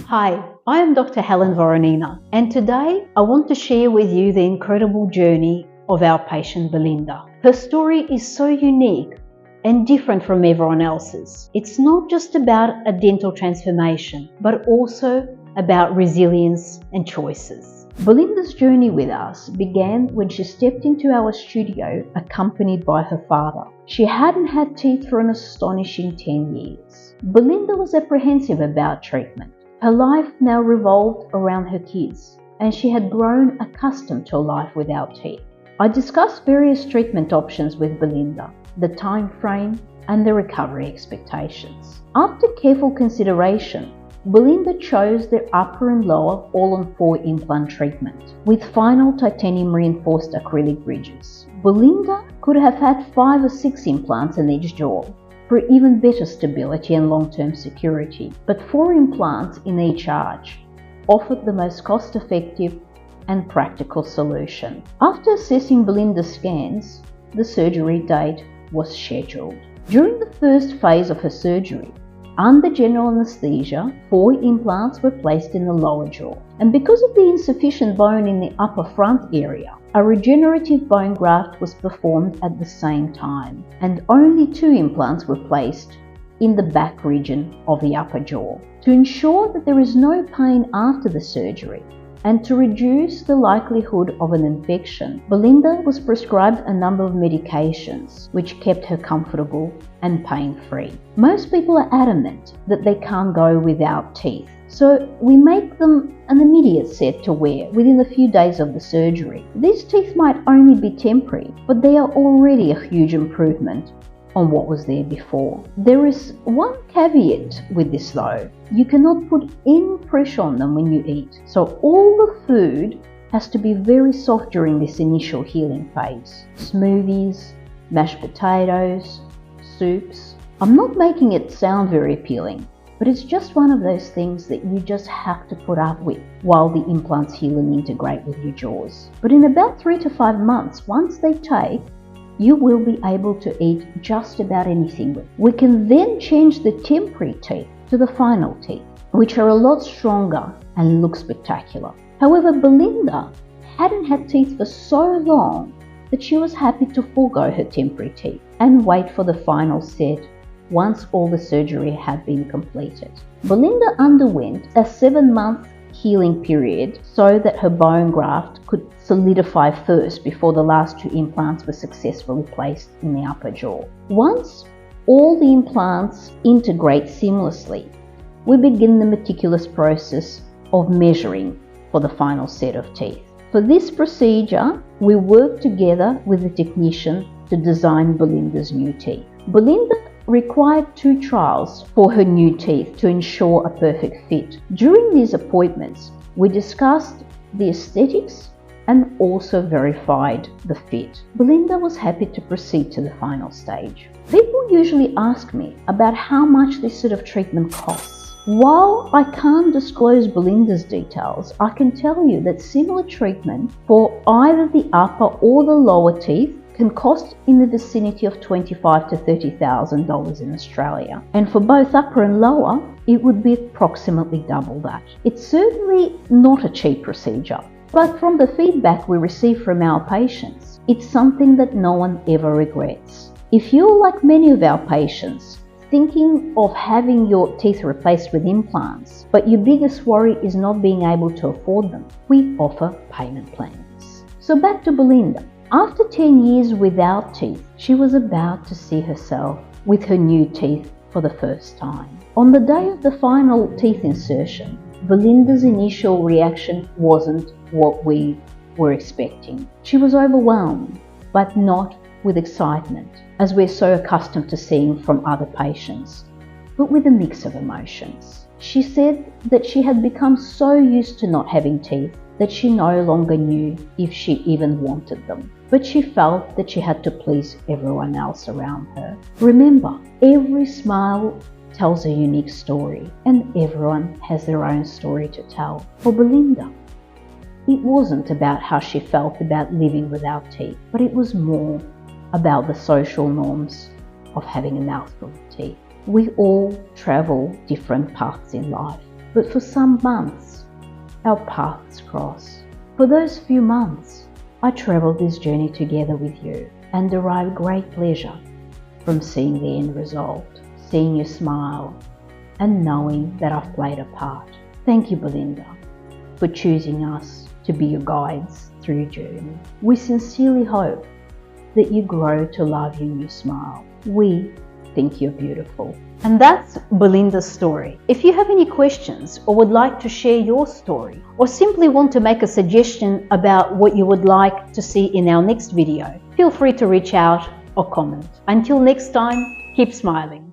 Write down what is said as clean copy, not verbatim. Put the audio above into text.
Hi, I am Dr. Helen Voronina, and today I want to share with you the incredible journey of our patient Belinda. Her story is so unique and different from everyone else's. It's not just about a dental transformation, but also about resilience and choices. Belinda's journey with us began when she stepped into our studio accompanied by her father. She hadn't had teeth for an astonishing 10 years. Belinda was apprehensive about treatment. Her life now revolved around her kids, and she had grown accustomed to a life without teeth. I discussed various treatment options with Belinda, the time frame, and the recovery expectations. After careful consideration, Belinda chose the upper and lower all-on-4 implant treatment with final titanium reinforced acrylic bridges. Belinda could have had 5 or 6 implants in each jaw for even better stability and long-term security, but 4 implants in each arch offered the most cost-effective and practical solution. After assessing Belinda's scans, the surgery date was scheduled. During the first phase of her surgery, under general anesthesia, 4 implants were placed in the lower jaw. And because of the insufficient bone in the upper front area, a regenerative bone graft was performed at the same time, and only 2 implants were placed in the back region of the upper jaw. To ensure that there is no pain after the surgery, and to reduce the likelihood of an infection, Belinda was prescribed a number of medications which kept her comfortable and pain-free. Most people are adamant that they can't go without teeth, so we make them an immediate set to wear within a few days of the surgery. These teeth might only be temporary, but they are already a huge improvement on what was there before. There is one caveat with this though. You cannot put any pressure on them when you eat. So all the food has to be very soft during this initial healing phase. Smoothies, mashed potatoes, soups. I'm not making it sound very appealing, but it's just one of those things that you just have to put up with while the implants heal and integrate with your jaws. But in about 3 to 5 months, once they take, you will be able to eat just about anything. We can then change the temporary teeth to the final teeth, which are a lot stronger and look spectacular. However, Belinda hadn't had teeth for so long that she was happy to forego her temporary teeth and wait for the final set once all the surgery had been completed. Belinda underwent a 7-month healing period so that her bone graft could solidify first before the last 2 implants were successfully placed in the upper jaw. Once all the implants integrate seamlessly, we begin the meticulous process of measuring for the final set of teeth. For this procedure, we work together with the technician to design Belinda's new teeth. Belinda required 2 trials for her new teeth to ensure a perfect fit. During these appointments, we discussed the aesthetics and also verified the fit. Belinda was happy to proceed to the final stage. People usually ask me about how much this sort of treatment costs. While I can't disclose Belinda's details, I can tell you that similar treatment for either the upper or the lower teeth can cost in the vicinity of $25,000 to $30,000 in Australia. And for both upper and lower, it would be approximately double that. It's certainly not a cheap procedure, but from the feedback we receive from our patients, it's something that no one ever regrets. If you're like many of our patients, thinking of having your teeth replaced with implants, but your biggest worry is not being able to afford them, we offer payment plans. So back to Belinda. After 10 years without teeth, she was about to see herself with her new teeth for the first time. On the day of the final teeth insertion, Belinda's initial reaction wasn't what we were expecting. She was overwhelmed, but not with excitement, as we're so accustomed to seeing from other patients, but with a mix of emotions. She said that she had become so used to not having teeth that she no longer knew if she even wanted them. But she felt that she had to please everyone else around her. Remember, every smile tells a unique story, and everyone has their own story to tell. For Belinda, it wasn't about how she felt about living without teeth, but it was more about the social norms of having a mouthful of teeth. We all travel different paths in life. but for some months, our paths cross. For those few months, I travelled this journey together with you and derived great pleasure from seeing the end result, seeing you smile, and knowing that I've played a part. Thank you, Belinda, for choosing us to be your guides through your journey. We sincerely hope that you grow to love your new smile. We think you're beautiful. And that's Belinda's story. If you have any questions or would like to share your story, or simply want to make a suggestion about what you would like to see in our next video, feel free to reach out or comment. Until next time, keep smiling.